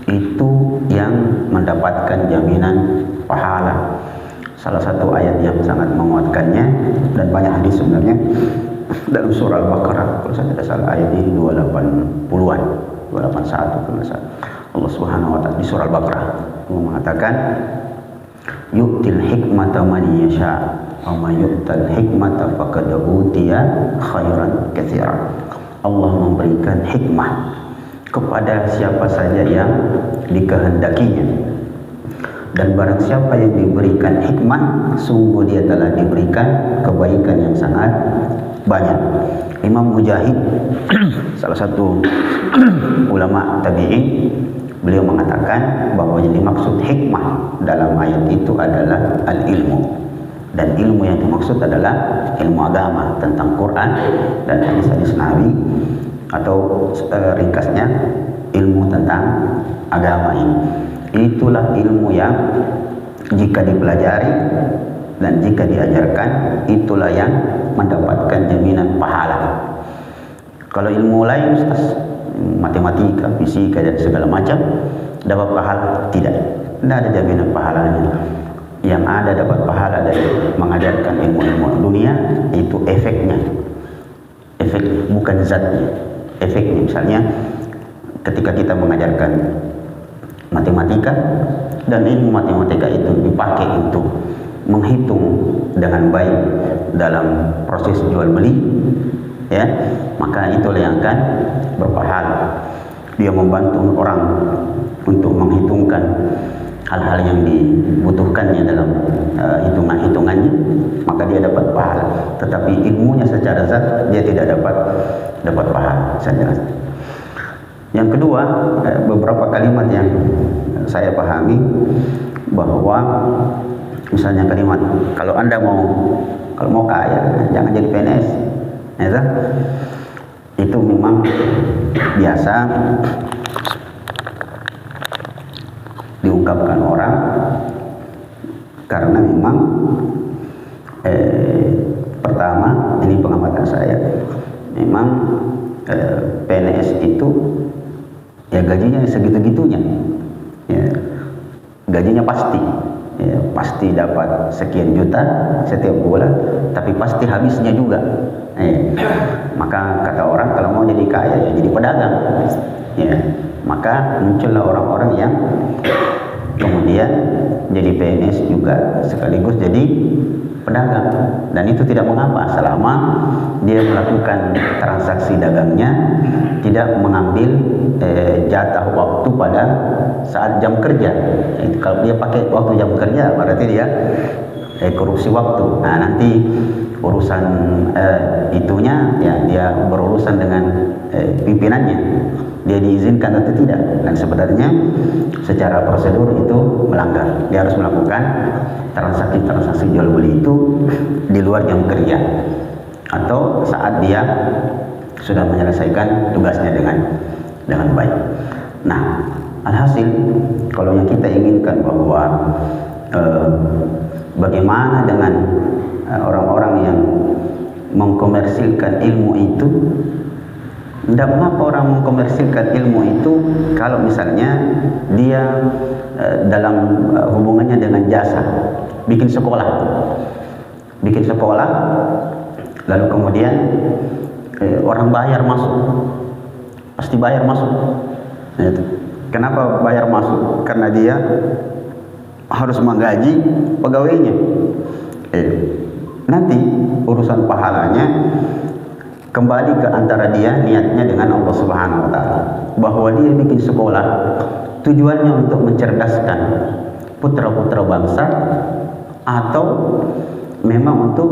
itu yang mendapatkan jaminan pahala. Salah satu ayat yang sangat menguatkannya, dan banyak hadis sebenarnya, dalam surah Al-Baqarah, kalau saya tidak salah ayat ini 280-an, 281 kalau salah. Allah Subhanahu wa taala di surah Al-Baqarah mengatakan, yu'til hikmata man yasha wa may yu'tal hikmata faqad utiya khairan katsiran. Allah memberikan hikmah kepada siapa saja yang dikehendakinya, dan barang siapa yang diberikan hikmah, sungguh dia telah diberikan kebaikan yang sangat banyak. Imam Mujahid salah satu ulama tabi'in, beliau mengatakan bahwa yang dimaksud hikmah dalam ayat itu adalah al-ilmu, dan ilmu yang dimaksud adalah ilmu agama tentang Quran dan hadis-hadis Nabi, atau ringkasnya ilmu tentang agama ini. Itulah ilmu yang jika dipelajari dan jika diajarkan, itulah yang mendapatkan jaminan pahala. Kalau ilmu lain, Ustaz, matematika, fisika dan segala macam, dapat pahala? Tidak ada jaminan pahalanya. Yang ada dapat pahala dari mengajarkan ilmu-ilmu dunia itu efeknya, efek bukan zatnya, efeknya. Misalnya ketika kita mengajarkan matematika dan ilmu matematika itu dipakai untuk menghitung dengan baik dalam proses jual beli, ya, maka itulah yang akan berpahala. Dia membantu orang untuk menghitungkan hal-hal yang dibutuhkannya dalam hitungan-hitungannya, maka dia dapat pahala. Tetapi ilmunya secara zat dia tidak dapat pahala. Saya jelaskan. Yang kedua, beberapa kalimat yang saya pahami bahwa misalnya kalimat, kalau Anda mau kaya, jangan jadi PNS, ya, itu memang biasa diungkapkan orang karena memang pertama, ini pengamatan saya, memang PNS itu ya gajinya segitu-gitunya, ya, gajinya pasti, ya, pasti dapat sekian juta setiap bulan, tapi pasti habisnya juga. Maka kata orang, kalau mau jadi kaya ya jadi pedagang, ya. Maka muncullah orang-orang yang kemudian jadi PNS juga sekaligus jadi pedagang, dan itu tidak mengapa selama dia melakukan transaksi dagangnya tidak mengambil jatah waktu pada saat jam kerja. Kalau dia pakai waktu jam kerja, berarti dia korupsi waktu. Nah, nanti urusan itunya ya dia berurusan dengan pimpinannya, dia diizinkan atau tidak. Dan sebenarnya secara prosedur itu melanggar. Dia harus melakukan transaksi jual beli itu di luar jam kerja atau saat dia sudah menyelesaikan tugasnya dengan baik. Nah, alhasil kalau yang kita inginkan bahwa bagaimana dengan orang-orang yang mengkomersilkan ilmu itu, tidak mengapa orang mengkomersilkan ilmu itu kalau misalnya dia dalam hubungannya dengan jasa, bikin sekolah, lalu kemudian orang bayar masuk, pasti bayar masuk. Kenapa bayar masuk? Karena dia harus menggaji pegawainya. Nanti urusan pahalanya kembali ke antara dia niatnya dengan Allah Subhanahu wa taala. Bahwa dia bikin sekolah tujuannya untuk mencerdaskan putra-putra bangsa atau memang untuk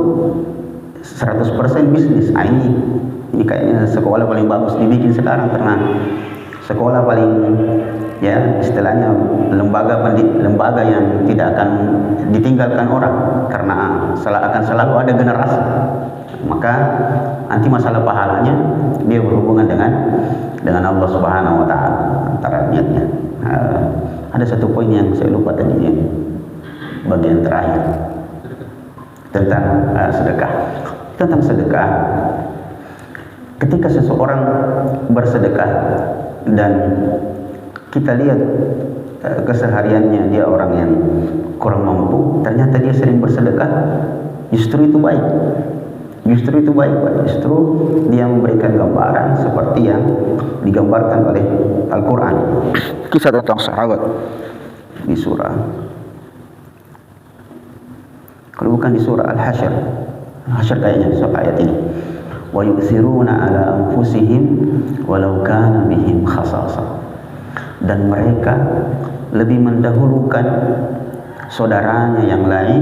100% bisnis. Ini kayaknya sekolah paling bagus dibikin sekarang, karena sekolah paling, ya, istilahnya lembaga yang tidak akan ditinggalkan orang, karena akan selalu ada generasi. Maka nanti masalah pahalanya dia berhubungan dengan Allah Subhanahu wa taala antara niatnya. Ada satu poin yang saya lupa tadi, yang bagian terakhir tentang sedekah. Tentang sedekah, ketika seseorang bersedekah dan kita lihat kesehariannya dia orang yang kurang mampu, ternyata dia sering bersedekah, justru itu baik. Justru itu baik, Pak. Justru dia memberikan gambaran seperti yang digambarkan oleh Al-Quran. Kisah tentang sahabat di surah, kalau bukan di surah Al-Hasyr, Hasyr kayaknya ayat ini. Wa yu'thiruna ala anfusihim walau kana bihim khasasah. Dan mereka lebih mendahulukan saudaranya yang lain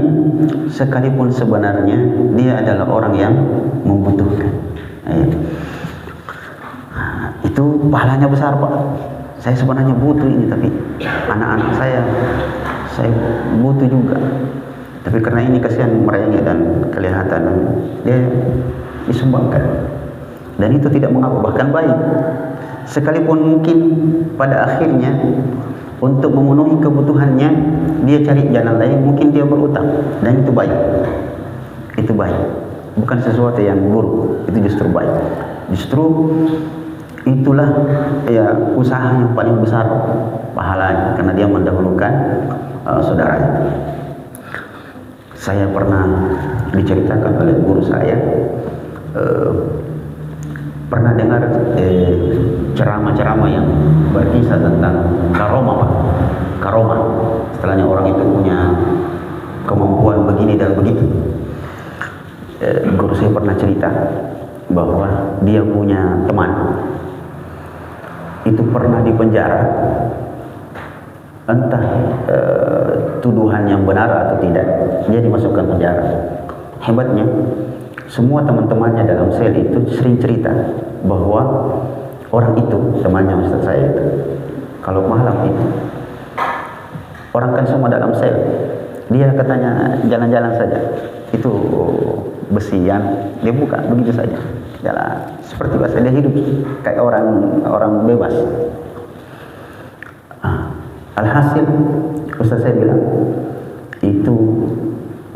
sekalipun sebenarnya dia adalah orang yang membutuhkan. Itu pahalanya besar, Pak. Saya sebenarnya butuh ini, tapi anak-anak saya butuh juga. Tapi karena ini kasihan mereka dan kelihatan dia disumbangkan. Dan itu tidak mengapa, bahkan baik. Sekalipun mungkin pada akhirnya untuk memenuhi kebutuhannya dia cari jalan lain, mungkin dia berutang, dan itu baik. Itu baik, bukan sesuatu yang buruk, itu justru baik. Justru itulah ya usaha yang paling besar pahalanya, karena dia mendahulukan saudaranya. Saya pernah diceritakan oleh guru saya, pernah dengar ceramah-ceramah yang berkisah tentang karomah, Pak. Karomah, setelahnya orang itu punya kemampuan begini dan begitu. Guru saya pernah cerita bahwa dia punya teman itu pernah dipenjara, entah tuduhan yang benar atau tidak, dia dimasukkan penjara. Hebatnya, semua teman-temannya dalam sel itu sering cerita bahwa orang itu, temannya Ustaz saya itu, kalau malam itu, orang kan semua dalam sel, dia katanya jalan-jalan saja, itu besian, dia buka begitu saja, jalan seperti biasa, dia hidup kayak orang bebas. Alhasil, Ustaz saya bilang, itu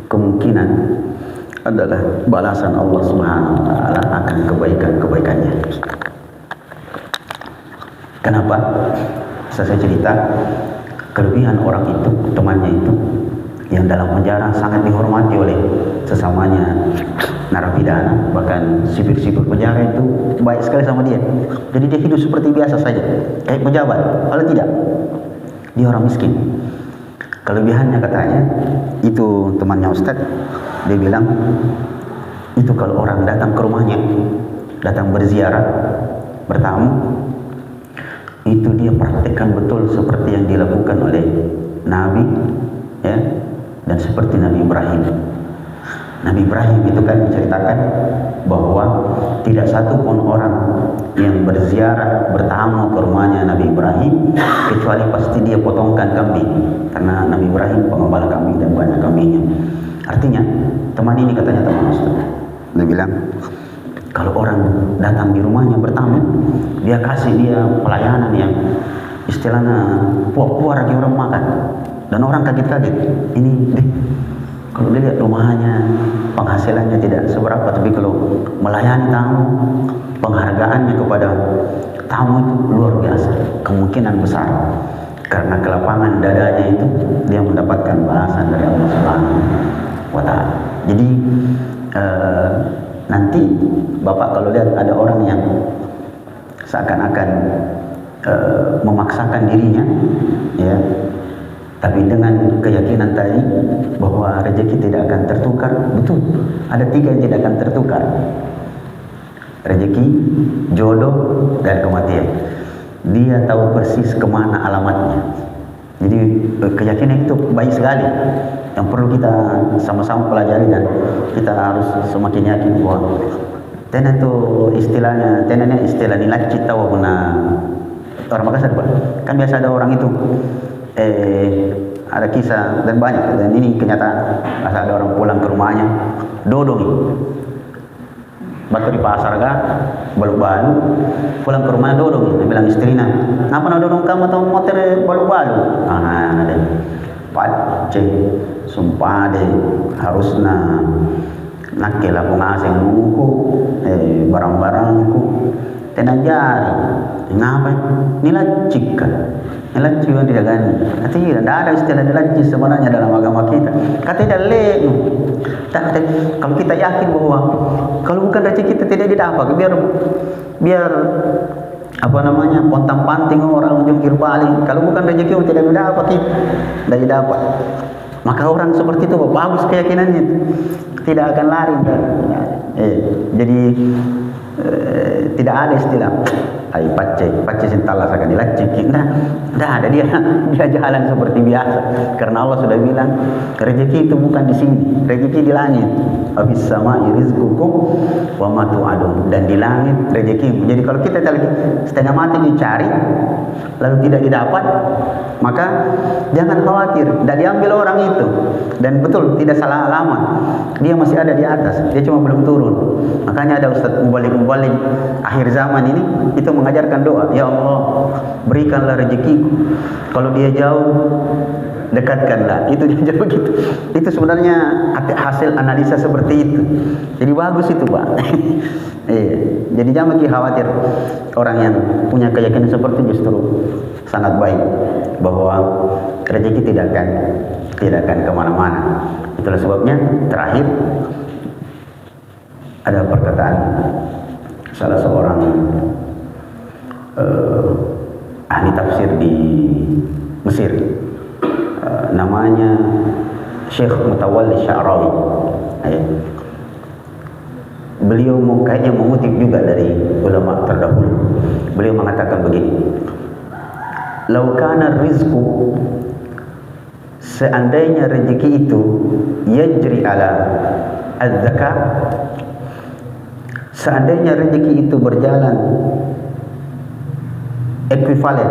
kemungkinan adalah balasan Allah Subhanahu wa Ta'ala akan kebaikan-kebaikannya. Kenapa? Saya cerita kelebihan orang itu, temannya itu, yang dalam penjara sangat dihormati oleh sesamanya narapidana, bahkan sipir-sipir penjara itu baik sekali sama dia. Jadi dia hidup seperti biasa saja, kayak pejabat. Kalau tidak, dia orang miskin. Kelebihannya katanya, itu temannya Ustaz, dia bilang, itu kalau orang datang ke rumahnya, datang berziarah, bertamu, itu dia praktekkan betul seperti yang dilakukan oleh Nabi, ya, dan seperti Nabi Ibrahim. Nabi Ibrahim itu kan diceritakan bahwa tidak satu pun orang yang berziarah, bertamu ke rumahnya Nabi Ibrahim kecuali pasti dia potongkan kambing, karena Nabi Ibrahim pengembala kambing dan banyak kambingnya. Artinya teman ini, katanya teman Ustaz, dia bilang kalau orang datang di rumahnya bertamu, dia kasih dia pelayanan yang istilahnya puak-puak lagi orang makan, dan orang kaget-kaget. Ini deh, kalau dilihat rumahnya penghasilannya tidak seberapa, tapi kalau melayani tamu, penghargaannya kepada tamu itu luar biasa, kemungkinan besar karena kelapangan dadanya itu dia mendapatkan balasan dari Allah Subhanahu wa Ta'ala. Jadi nanti Bapak kalau lihat ada orang yang seakan-akan memaksakan dirinya, ya, tapi dengan keyakinan tadi bahwa rezeki tidak akan tertukar, betul. Ada 3 yang tidak akan tertukar: rezeki, jodoh, dan kematian. Dia tahu persis kemana alamatnya. Jadi keyakinan itu baik sekali, yang perlu kita sama-sama pelajari, dan kita harus semakin yakin bahwa tena itu istilahnya, tenanya istilah nilai cita wabuna orang Makassar, Pak. Kan biasa ada orang itu ada kisah dan banyak, dan ini kenyataan. Masa ada orang pulang ke rumahnya dodong batu di pasar kan, balu-balu, pulang ke rumahnya dodong. Dia bilang istrinya, "Kenapa nak dodong kamu atau motor balu-balu?" Ada pace sumpah deh, harusnya nakil aku ngasih muku barang-barangku tenajar. Ngapa nilai cikan Laci dia kan. Kata tidak ada istilah laci sebenarnya dalam agama kita. Kata tidak tak ada. Kalau kita yakin bahwa kalau bukan rezeki kita tidak didapat, biar apa namanya pontang-panting orang jungkir balik. Kalau bukan rezeki tidak didapat, tidak didapat. Maka orang seperti itu bagus keyakinannya itu. Tidak akan lari. Jadi tidak ada istilah ai pacce sentala akan dilacik. Tidak ada, dia jalan seperti biasa. Karena Allah sudah bilang rezeki itu bukan di sini, rezeki di langit. Abis sama'i rizqukum wa ma tu'adun, dan di langit rezeki. Jadi kalau kita lagi setengah mati dicari lalu tidak didapat, maka jangan khawatir, tidak diambil orang itu. Dan betul, tidak salah alamat, dia masih ada di atas, dia cuma belum turun. Makanya ada Ustaz Mubalik akhir zaman ini itu mengajarkan doa, ya Allah berikanlah rezekiku, kalau dia jauh dekatkanlah. Itu dia begitu. Itu sebenarnya hasil analisa seperti itu. Jadi bagus itu, Pak. Jadi jangan khawatir. Orang yang punya keyakinan seperti justru sangat baik bahwa rezeki tidak akan kemana-mana. Itulah sebabnya terakhir ada perkataan salah seorang ahli tafsir di Mesir, namanya Syekh Mutawalli Sya'rawi. Beliau kayaknya mengutip juga dari ulama terdahulu. Beliau mengatakan begini, "Lau kana rizqu", seandainya rezeki itu yajri ala az-zakat, seandainya rezeki itu berjalan ekuivalen,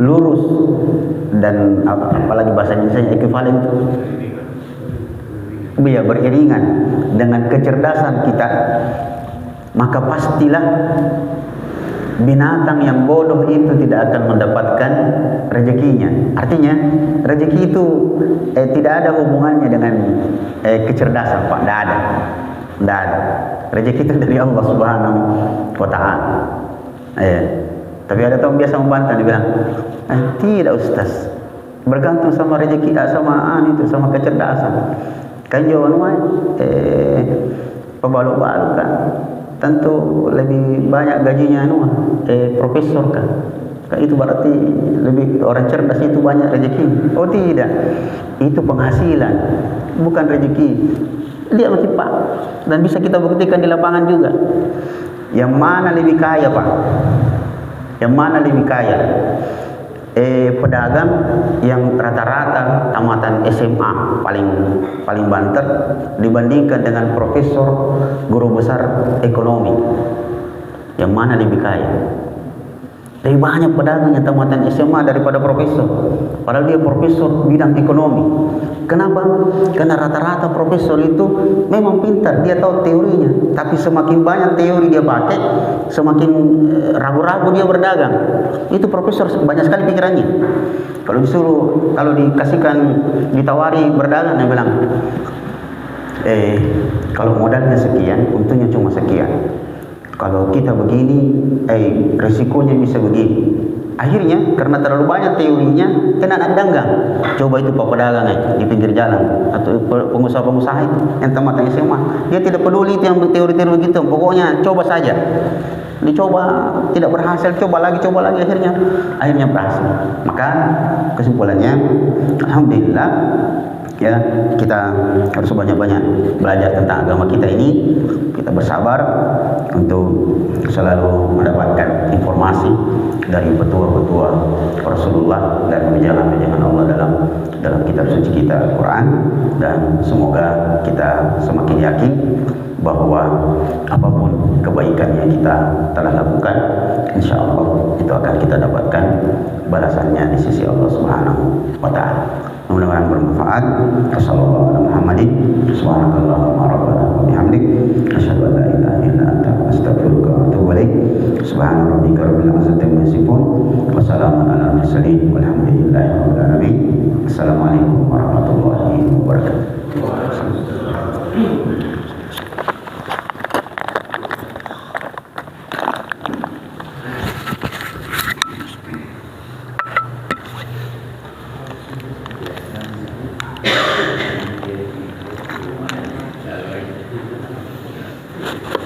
lurus, dan apalagi bahasa Indonesia ekuivalen itu beriringan dengan kecerdasan kita, maka pastilah binatang yang bodoh itu tidak akan mendapatkan rezekinya. Artinya rezeki itu tidak ada hubungannya dengan kecerdasan, Pak. Tidak ada. Rezeki itu dari Allah Subhanahu wa Ta'ala. Tapi ada orang biasa membantah, dia bilang, tidak Ustaz, bergantung sama rezeki, sama kecerdasan. Kan jawaban pebaluk-baluk kan tentu lebih banyak gajinya profesor kan. Itu berarti lebih orang cerdas itu banyak rezeki. Oh tidak, itu penghasilan, bukan rezeki. Dia masih Pak, dan bisa kita buktikan di lapangan juga. Yang mana lebih kaya, Pak? Yang mana lebih kaya? Pedagang yang rata-rata tamatan SMA paling banter dibandingkan dengan profesor guru besar ekonomi. Yang mana lebih kaya? Lebih banyak pedagang yang tamatan SMA daripada profesor. Padahal dia profesor bidang ekonomi. Kenapa? Karena rata-rata profesor itu memang pintar, dia tahu teorinya. Tapi semakin banyak teori dia pakai, semakin ragu-ragu dia berdagang. Itu profesor banyak sekali pikirannya. Kalau dikasihkan, ditawari berdagang, dia bilang, kalau modalnya sekian, untungnya cuma sekian. Kalau kita begini, resikonya bisa begini. Akhirnya karena terlalu banyak teorinya, kena danggang. Coba itu Pak pedagang di pinggir jalan atau pengusaha-pengusaha itu yang tamat SMA, dia tidak peduli itu yang teori-teori gitu. Pokoknya coba saja. Dicoba tidak berhasil, coba lagi, akhirnya berhasil. Maka kesimpulannya, alhamdulillah, ya, kita harus banyak-banyak belajar tentang agama kita ini. Kita bersabar untuk selalu mendapatkan informasi dari petua-petua Rasulullah dan wejangan-wejangan Allah dalam kitab suci kita Al-Quran. Dan semoga kita semakin yakin bahwa apapun kebaikan yang kita telah lakukan, insya Allah itu akan kita dapatkan balasannya di sisi Allah Subhanahu wa Ta'ala. Mudah-mudahan bermanfaat. Wassalamualaikum warahmatullahi wabarakatuh. Subhanakallahumma rabbana wa bihamdik, asyhadu an la ilaha illa anta, astaghfiruka wa atubu ilaik. Subhana rabbika rabbil izzati amma yasifun, wa salamun alal mursalin, walhamdulillahi rabbil alamin. Assalamualaikum warahmatullahi wabarakatuh. wabarakatuh.